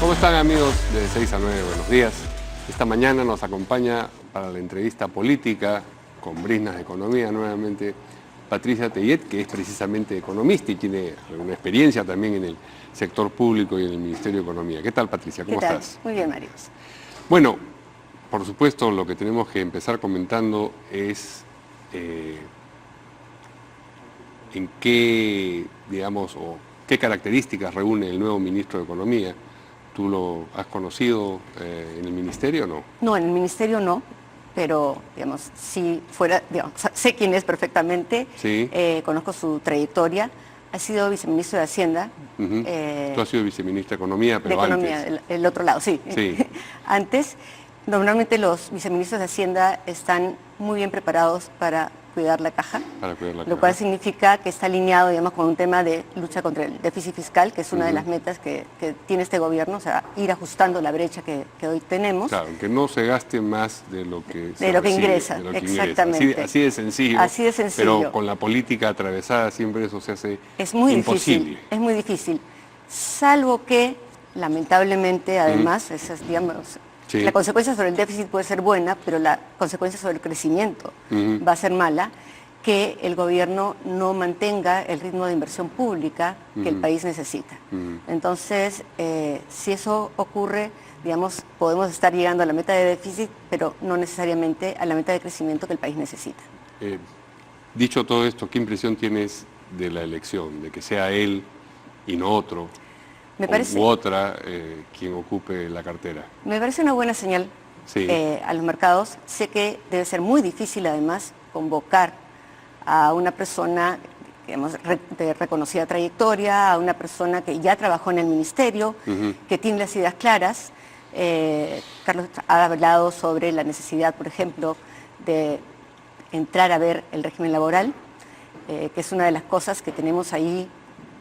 ¿Cómo están, amigos de 6 a 9? Buenos días. Esta mañana nos acompaña para la entrevista política con Briznas de Economía nuevamente Patricia Tellet, que es precisamente economista y tiene alguna experiencia también en el sector público y en el Ministerio de Economía. ¿Qué tal, Patricia? ¿Cómo estás? Muy bien, Mario. Bueno, por supuesto, lo que tenemos que empezar comentando es en qué, digamos, o qué características reúne el nuevo ministro de Economía. ¿Tú lo has conocido en el ministerio o no? No, en el ministerio no, pero, digamos, si fuera, digamos, sé quién es perfectamente, Sí. Conozco su trayectoria. Ha sido viceministro de Hacienda. Tú has sido viceministra de Economía, pero de Economía, antes. el otro lado, sí. Sí. Antes, normalmente los viceministros de Hacienda están muy bien preparados para cuidar la caja, lo cual significa que está alineado, digamos, con un tema de lucha contra el déficit fiscal, que es una de las metas que tiene este gobierno, o sea, ir ajustando la brecha que hoy tenemos. Claro, que no se gaste más de lo que se de lo que recibe, ingresa, de lo que exactamente. ingresa. Así de sencillo. Así de sencillo. Pero con la política atravesada siempre eso se hace es muy imposible. Difícil, es muy difícil, salvo que, lamentablemente, además, esas, digamos, sí, la consecuencia sobre el déficit puede ser buena, pero la consecuencia sobre el crecimiento va a ser mala, que el gobierno no mantenga el ritmo de inversión pública que el país necesita. Entonces, si eso ocurre, digamos, podemos estar llegando a la meta de déficit, pero no necesariamente a la meta de crecimiento que el país necesita. Dicho todo esto, ¿qué impresión tienes de la elección? De que sea él y no otro, u otra, quien ocupe la cartera. Me parece una buena señal, sí, a los mercados. Sé que debe ser muy difícil, además, convocar a una persona, digamos, de reconocida trayectoria, a una persona que ya trabajó en el ministerio, que tiene las ideas claras. Carlos ha hablado sobre la necesidad, por ejemplo, de entrar a ver el régimen laboral, que es una de las cosas que tenemos ahí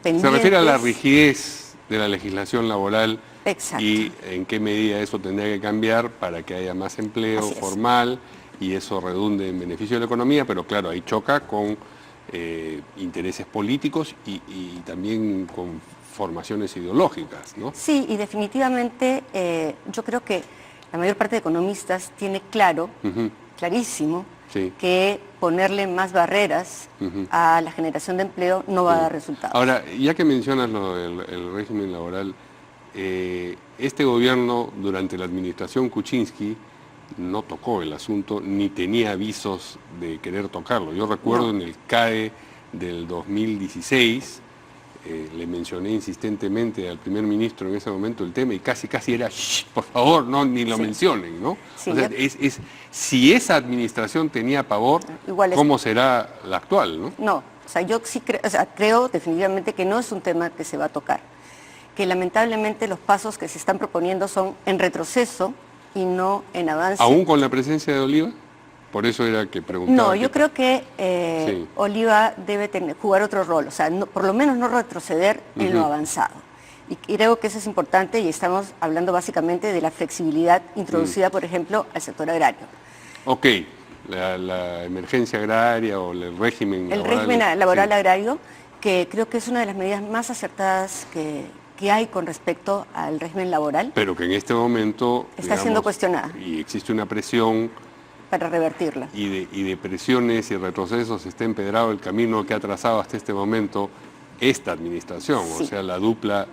pendientes. Se refiere a la rigidez de la legislación laboral. Exacto. Y en qué medida eso tendría que cambiar para que haya más empleo formal y eso redunde en beneficio de la economía, pero claro, ahí choca con intereses políticos y también con formaciones ideológicas, ¿no? Sí, y definitivamente yo creo que la mayor parte de economistas tiene claro, clarísimo, sí, que ponerle más barreras a la generación de empleo no va a dar resultados. Ahora, ya que mencionas lo del régimen laboral, este gobierno durante la administración Kuczynski no tocó el asunto ni tenía avisos de querer tocarlo. Yo recuerdo en el CAE del 2016, le mencioné insistentemente al primer ministro en ese momento el tema y casi era, por favor, no, ni lo mencionen, ¿no? Sí, o sea, si esa administración tenía pavor, ¿cómo será la actual, no? No, o sea, yo sí creo definitivamente que no es un tema que se va a tocar, que lamentablemente los pasos que se están proponiendo son en retroceso y no en avance. ¿Aún con la presencia de Oliva? Por eso era que preguntaba. No, yo creo que Oliva debe jugar otro rol, o sea, por lo menos no retroceder en lo avanzado. Y creo que eso es importante y estamos hablando básicamente de la flexibilidad introducida, por ejemplo, al sector agrario. Ok, la emergencia agraria o el régimen laboral. El régimen laboral agrario, que creo que es una de las medidas más acertadas que hay con respecto al régimen laboral. Pero que en este momento está siendo cuestionada. Y existe una presión para revertirla. Y de presiones y retrocesos está empedrado el camino que ha trazado hasta este momento esta administración, o sea, la dupla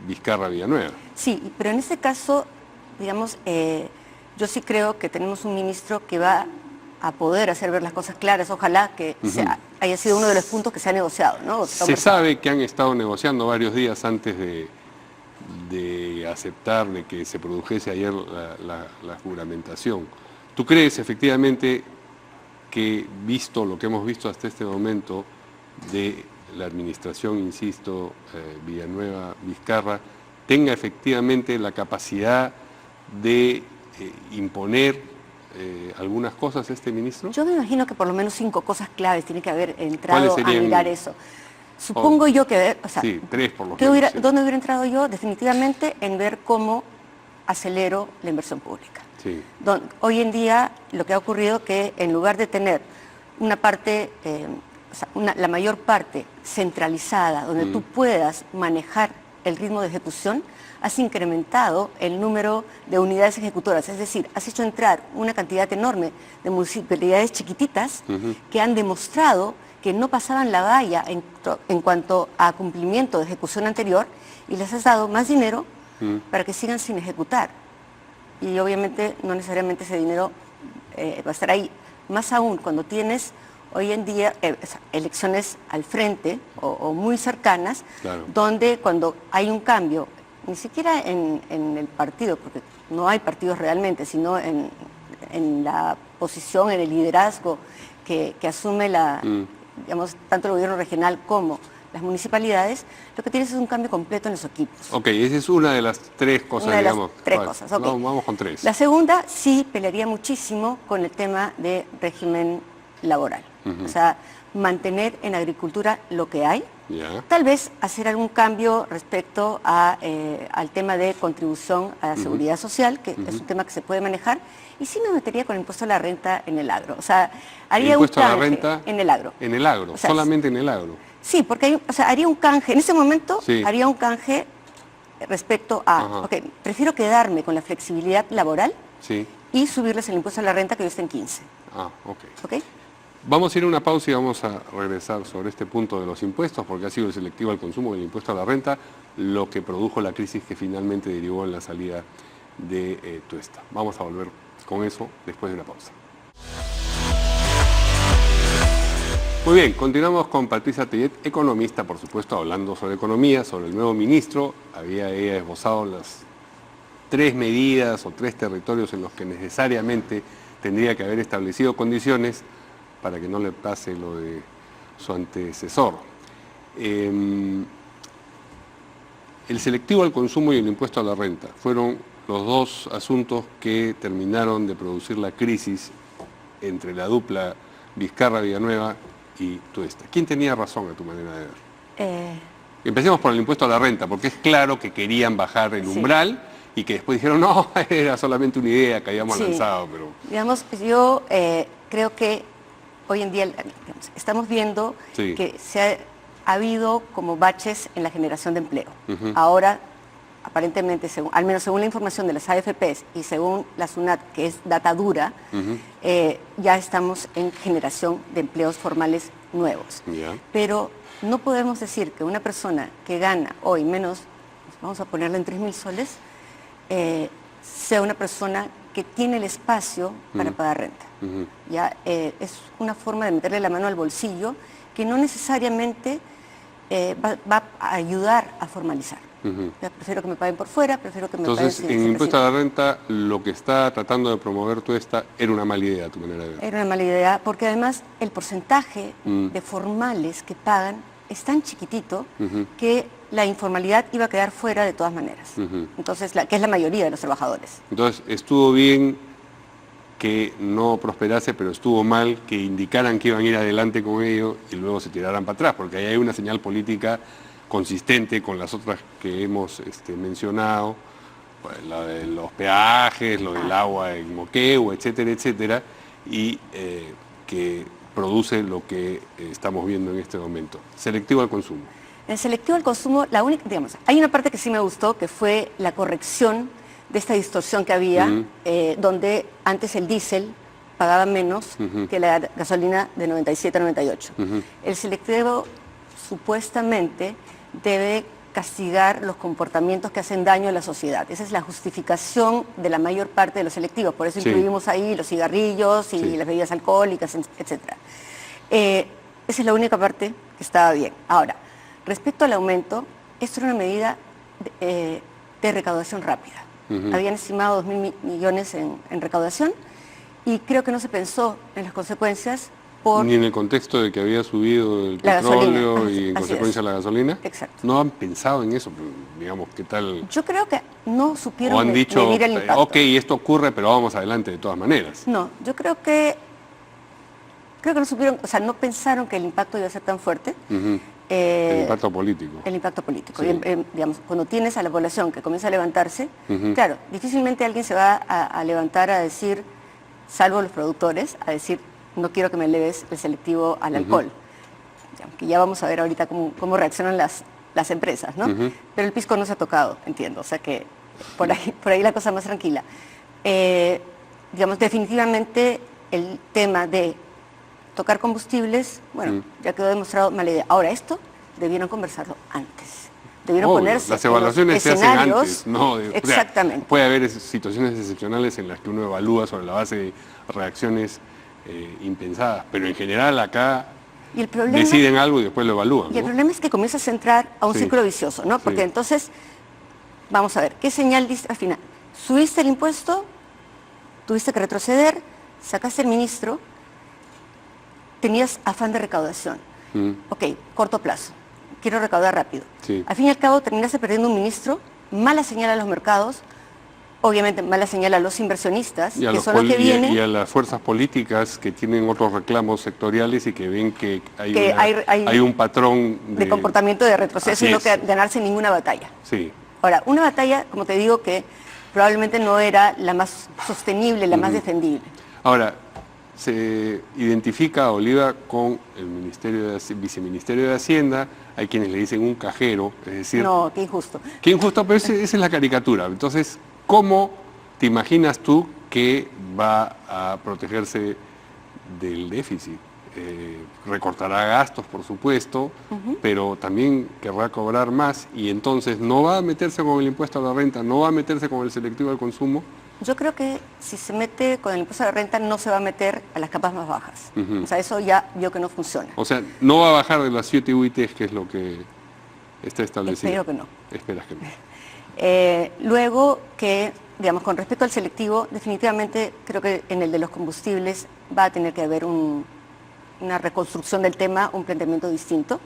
Vizcarra-Villanueva. Sí, pero en este caso, digamos, yo sí creo que tenemos un ministro que va a poder hacer ver las cosas claras. Ojalá que haya sido uno de los puntos que se ha negociado, ¿no? Se sabe que han estado negociando varios días antes de aceptar de que se produjese ayer la juramentación. ¿Tú crees efectivamente que, visto lo que hemos visto hasta este momento de la administración, insisto, Villanueva-Vizcarra, tenga efectivamente la capacidad de imponer algunas cosas este ministro? Yo me imagino que por lo menos 5 cosas claves tiene que haber entrado a mirar eso. Supongo yo que, o sea, sí, 3 por lo menos. ¿Dónde hubiera entrado yo? Definitivamente en ver cómo acelero la inversión pública. Sí. Hoy en día lo que ha ocurrido que en lugar de tener una parte, la mayor parte centralizada, donde tú puedas manejar el ritmo de ejecución, has incrementado el número de unidades ejecutoras, es decir, has hecho entrar una cantidad enorme de municipalidades chiquititas que han demostrado que no pasaban la valla en cuanto a cumplimiento de ejecución anterior y les has dado más dinero para que sigan sin ejecutar. Y obviamente no necesariamente ese dinero va a estar ahí. Más aún cuando tienes hoy en día elecciones al frente o muy cercanas, claro, donde cuando hay un cambio, ni siquiera en el partido, porque no hay partidos realmente, sino en la posición, en el liderazgo que asume digamos, tanto el gobierno regional como las municipalidades, lo que tienes es un cambio completo en los equipos. Ok, esa es una de las tres cosas, Una de las digamos. tres cosas, ok. Vamos con tres. La segunda, sí pelearía muchísimo con el tema de régimen laboral. O sea, mantener en agricultura lo que hay. Ya. Tal vez hacer algún cambio respecto al tema de contribución a la seguridad social, que es un tema que se puede manejar. Y sí me metería con el impuesto a la renta en el agro. O sea, haría un Impuesto a la canje renta en el agro. En el agro, O sea, solamente en el agro. Sí, porque haría un canje, en ese momento Sí. haría un canje respecto a, Ajá. ok, prefiero quedarme con la flexibilidad laboral Sí. y subirles el impuesto a la renta que hoy está en 15, Ah, ok. ¿ok? Vamos a ir a una pausa y vamos a regresar sobre este punto de los impuestos, porque ha sido el selectivo al consumo y el impuesto a la renta lo que produjo la crisis que finalmente derivó en la salida de Tuesta. Vamos a volver con eso después de una pausa. Muy bien, continuamos con Patricia Tellet, economista, por supuesto, hablando sobre economía, sobre el nuevo ministro. Había ella esbozado las 3 medidas o 3 territorios en los que necesariamente tendría que haber establecido condiciones para que no le pase lo de su antecesor. El selectivo al consumo y el impuesto a la renta fueron los dos asuntos que terminaron de producir la crisis entre la dupla Vizcarra-Villanueva y Tuesta. ¿Quién tenía razón a tu manera de ver? Empecemos por el impuesto a la renta, porque es claro que querían bajar el umbral y que después dijeron, no, era solamente una idea que habíamos lanzado. Pero... Digamos, yo creo que hoy en día digamos, estamos viendo que ha habido como baches en la generación de empleo. Ahora, aparentemente, al menos según la información de las AFPs y según la SUNAT, que es data dura, ya estamos en generación de empleos formales nuevos. Pero no podemos decir que una persona que gana hoy menos, vamos a ponerla en 3.000 soles, sea una persona que tiene el espacio para pagar renta. Ya es una forma de meterle la mano al bolsillo que no necesariamente va a ayudar a formalizar. Ya, prefiero que me paguen por fuera, prefiero que me paguen Entonces, en el impuesto a la renta, lo que está tratando de promover Tuesta era una mala idea, a tu manera de ver. Era una mala idea, porque además el porcentaje de formales que pagan es tan chiquitito que la informalidad iba a quedar fuera de todas maneras. Entonces, que es la mayoría de los trabajadores. Entonces, estuvo bien que no prosperase, pero estuvo mal que indicaran que iban a ir adelante con ello y luego se tiraran para atrás, porque ahí hay una señal política consistente con las otras que hemos mencionado, pues, la de los peajes, lo del agua en Moquegua, etcétera, etcétera, y que produce lo que estamos viendo en este momento. Selectivo al consumo. En selectivo al consumo, la única, digamos, hay una parte que sí me gustó, que fue la corrección de esta distorsión que había, donde antes el diésel pagaba menos que la gasolina de 97 a 98. El selectivo supuestamente debe castigar los comportamientos que hacen daño a la sociedad. Esa es la justificación de la mayor parte de los selectivos. Por eso incluimos ahí los cigarrillos y las bebidas alcohólicas, etc. Esa es la única parte que estaba bien. Ahora, respecto al aumento, esto era una medida de recaudación rápida. Habían estimado 2.000 millones en recaudación y creo que no se pensó en las consecuencias. Ni en el contexto de que había subido el petróleo y en consecuencia la gasolina. Exacto. No han pensado en eso, digamos, ¿qué tal? Yo creo que no supieron o han dicho, medir el impacto. Ok, esto ocurre, pero vamos adelante de todas maneras. No, yo creo que no supieron, o sea, no pensaron que el impacto iba a ser tan fuerte. El impacto político. El impacto político. Sí. Y, digamos, cuando tienes a la población que comienza a levantarse, claro, difícilmente alguien se va a levantar a decir, salvo los productores, a decir, no quiero que me eleves el selectivo al alcohol. Que ya vamos a ver ahorita cómo reaccionan las las empresas, ¿no? Pero el pisco no se ha tocado, entiendo, o sea que por ahí la cosa más tranquila. Digamos, definitivamente el tema de tocar combustibles, bueno, ya quedó demostrado mala idea. Ahora, esto debieron conversarlo antes. Debieron ponerse las evaluaciones se hacen antes, ¿no? Exactamente. O sea, puede haber situaciones excepcionales en las que uno evalúa sobre la base de reacciones impensadas, pero en general acá y el problema, deciden algo y después lo evalúan, y el ¿no? problema es que comienzas a entrar a un Sí. círculo vicioso, ¿no? Porque Sí. entonces, vamos a ver, ¿qué señal diste al final? Subiste el impuesto, tuviste que retroceder, sacaste el ministro, tenías afán de recaudación. Ok, corto plazo, quiero recaudar rápido. Sí. Al fin y al cabo terminaste perdiendo un ministro, mala señal a los mercados, obviamente mala señal a los inversionistas, Y a, que los son los que vienen. y a las fuerzas políticas que tienen otros reclamos sectoriales y que ven que hay, Que hay un patrón de comportamiento de retroceso Así y no es. que ganarse ninguna batalla. Sí. Ahora, una batalla, como te digo, que probablemente no era la más sostenible, la más defendible. Ahora, se identifica a Oliva con el viceministerio de Hacienda, hay quienes le dicen un cajero, es decir, No, qué injusto. qué injusto, pero esa es la caricatura. Entonces, ¿cómo te imaginas tú que va a protegerse del déficit? Recortará gastos, por supuesto, pero también querrá cobrar más y entonces no va a meterse con el impuesto a la renta, no va a meterse con el selectivo al consumo. Yo creo que si se mete con el impuesto de renta no se va a meter a las capas más bajas. O sea, eso ya vio que no funciona. O sea, no va a bajar de las 7 UITs, que es lo que está establecido. Espero que no. Esperas que no. Luego que, digamos, con respecto al selectivo, definitivamente creo que en el de los combustibles va a tener que haber una reconstrucción del tema, un planteamiento distinto.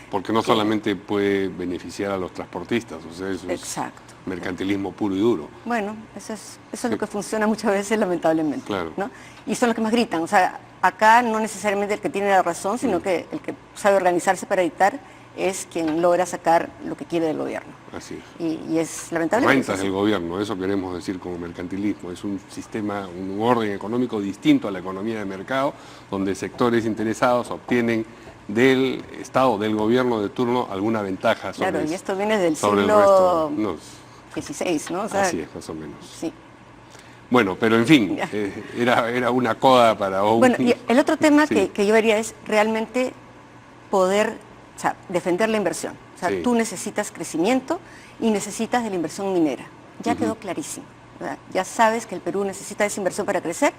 Porque no solamente puede beneficiar a los transportistas, o sea, eso Exacto. es mercantilismo puro y duro. Bueno, eso es lo que funciona muchas veces, lamentablemente. Claro. ¿no? Y son los que más gritan. O sea, acá no necesariamente el que tiene la razón, sino que el que sabe organizarse para dictar es quien logra sacar lo que quiere del gobierno. Así es. Y es lamentable. Rentas del gobierno, eso queremos decir como mercantilismo. Es un sistema, un orden económico distinto a la economía de mercado, donde sectores interesados obtienen del Estado, del gobierno de turno, alguna ventaja sobre, claro, y esto viene del sobre el siglo resto. No, XVI, ¿no? O sea, así es, más o menos. Sí. Bueno, pero en fin, era una coda para un... Bueno, y el otro tema Sí. que yo vería es realmente poder, o sea, defender la inversión. O sea, Sí. tú necesitas crecimiento y necesitas de la inversión minera. Ya quedó clarísimo, ¿verdad? Ya sabes que el Perú necesita esa inversión para crecer.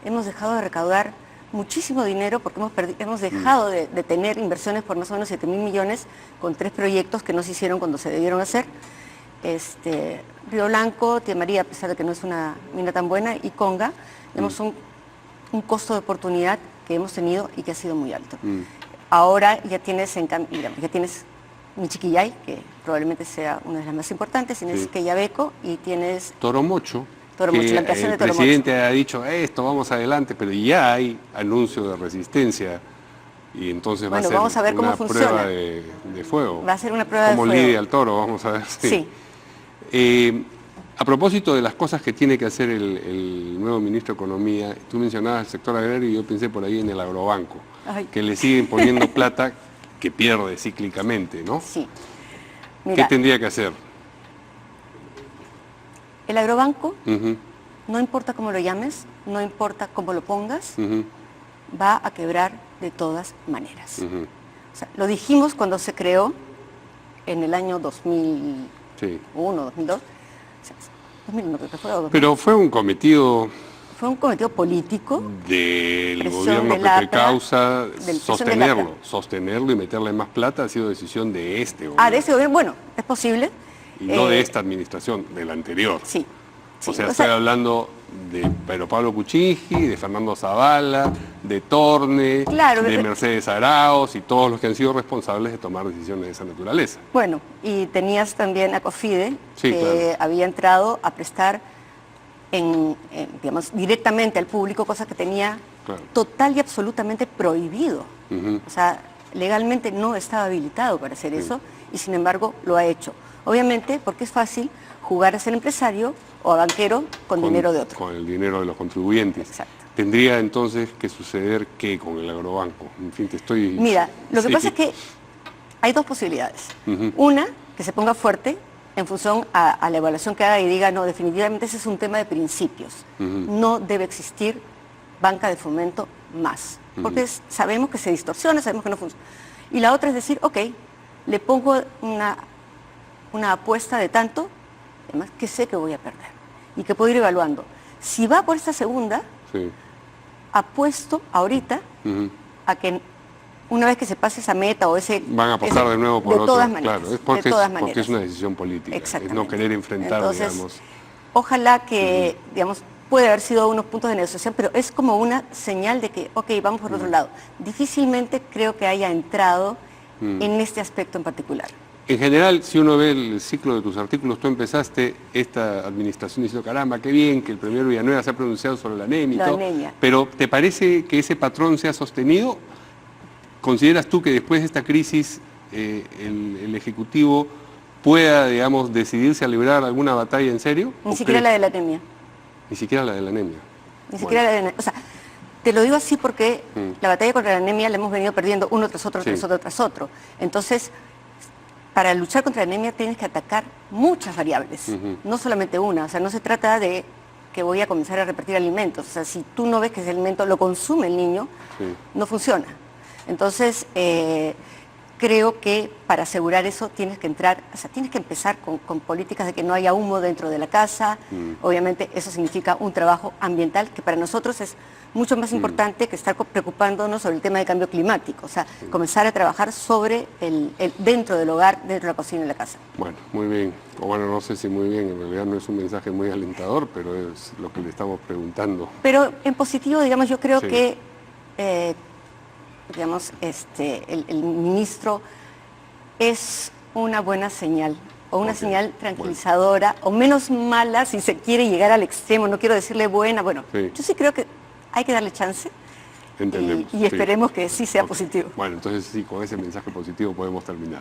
Hemos dejado de recaudar muchísimo dinero porque hemos dejado de tener inversiones por más o menos 7.000 millones con 3 proyectos que no se hicieron cuando se debieron hacer. Río Blanco, Tía María, a pesar de que no es una mina tan buena, y Conga, tenemos un costo de oportunidad que hemos tenido y que ha sido muy alto. Ahora ya tienes, ya tienes Michiquillay, que probablemente sea una de las más importantes, tienes Sí. Quellaveco y tienes Toromocho, Toromocho, que la ampliación el de Toromocho. presidente ha dicho, esto, vamos adelante, pero ya hay anuncio de resistencia y entonces Bueno, va a ser vamos a ver cómo una funciona. prueba de fuego. Va a ser una prueba de Como fuego. lidia al toro, vamos a ver. Sí. A propósito de las cosas que tiene que hacer el nuevo ministro de Economía, tú mencionabas el sector agrario y yo pensé por ahí en el agrobanco, Ay. que le siguen poniendo plata que pierde cíclicamente, ¿no? Sí. ¿Qué Mira, tendría que hacer? el agrobanco, Ujú, no importa cómo lo llames, no importa cómo lo pongas, ujú, va a quebrar de todas maneras. ujú. O sea, lo dijimos cuando se creó en el año 2001, Sí. 2002. O sea, 2001 creo que fue, o 2000. Pero fue un cometido Fue un cometido político. del Presión gobierno del PP APRA, Causa, del presión del APRA. sostenerlo y meterle más plata ha sido decisión de este gobierno. De ese gobierno, bueno, es posible. Y no de esta administración, de la anterior. Sí. sí, O sea, estoy hablando de Pedro Pablo Kuczynski, de Fernando Zavala, de Torne, Claro, de Mercedes Arauz y todos los que han sido responsables de tomar decisiones de esa naturaleza. Bueno, y tenías también a COFIDE, Sí, que claro. había entrado a prestar digamos, directamente al público, cosa que tenía Claro. total y absolutamente prohibido. Ujú. O sea, legalmente no estaba habilitado para hacer eso y sin embargo lo ha hecho. Obviamente porque es fácil jugar a ser empresario o a banquero con dinero de otro. Con el dinero de los contribuyentes. Exacto. Tendría entonces que suceder qué con el agrobanco. En fin, te estoy... Mira, lo que Sí. pasa es que hay dos posibilidades. Ujú. Una, que se ponga fuerte en función a la evaluación que haga y diga, no, definitivamente ese es un tema de principios. No debe existir banca de fomento más, porque sabemos que se distorsiona, sabemos que no funciona. Y la otra es decir, ok, le pongo una apuesta de tanto, además que sé que voy a perder y que puedo ir evaluando. Si va por esta segunda, Sí. apuesto ahorita Ujú. a que una vez que se pase esa meta o ese... Van a apostar de nuevo por de otro. todas maneras, Claro, es porque, de todas porque es maneras. una decisión política. Es Exactamente. no querer enfrentar, Entonces, digamos. ojalá que, digamos, puede haber sido unos puntos de negociación, pero es como una señal de que, ok, vamos por otro lado. Difícilmente creo que haya entrado en este aspecto en particular. En general, si uno ve el ciclo de tus artículos, tú empezaste esta administración diciendo, caramba, qué bien que el primer Villanueva se ha pronunciado sobre la anemia y La todo. anemia. Pero ¿te parece que ese patrón se ha sostenido? ¿Consideras tú que después de esta crisis el Ejecutivo pueda, digamos, decidirse a librar alguna batalla en serio? Ni siquiera la de la anemia. Ni siquiera la de la anemia. Ni siquiera la de la anemia. O sea, te lo digo así porque la batalla contra la anemia la hemos venido perdiendo uno tras otro, Sí. tras otro, tras otro. Entonces, para luchar contra la anemia tienes que atacar muchas variables, no solamente una. O sea, no se trata de que voy a comenzar a repartir alimentos. O sea, si tú no ves que ese alimento lo consume el niño, Sí. no funciona. Entonces, creo que para asegurar eso tienes que entrar, o sea, tienes que empezar con políticas de que no haya humo dentro de la casa. Obviamente eso significa un trabajo ambiental que para nosotros es mucho más importante que estar preocupándonos sobre el tema de cambio climático. O sea, comenzar a trabajar sobre el dentro del hogar, dentro de la cocina de la casa. Bueno, muy bien. O bueno, no sé si muy bien, en realidad no es un mensaje muy alentador, pero es lo que le estamos preguntando. Pero en positivo, digamos, yo creo Sí. que digamos, el ministro es una buena señal, o una Ok, señal tranquilizadora, o menos mala si se quiere llegar al extremo, no quiero decirle buena, bueno, Sí. yo sí creo que hay que darle chance Entendemos. y sí. esperemos que sí sea Ok. positivo. Bueno, entonces sí, con ese mensaje positivo podemos terminar.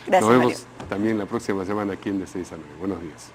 Gracias, Nos vemos Mario. también la próxima semana aquí en De 6 a 9. Buenos días.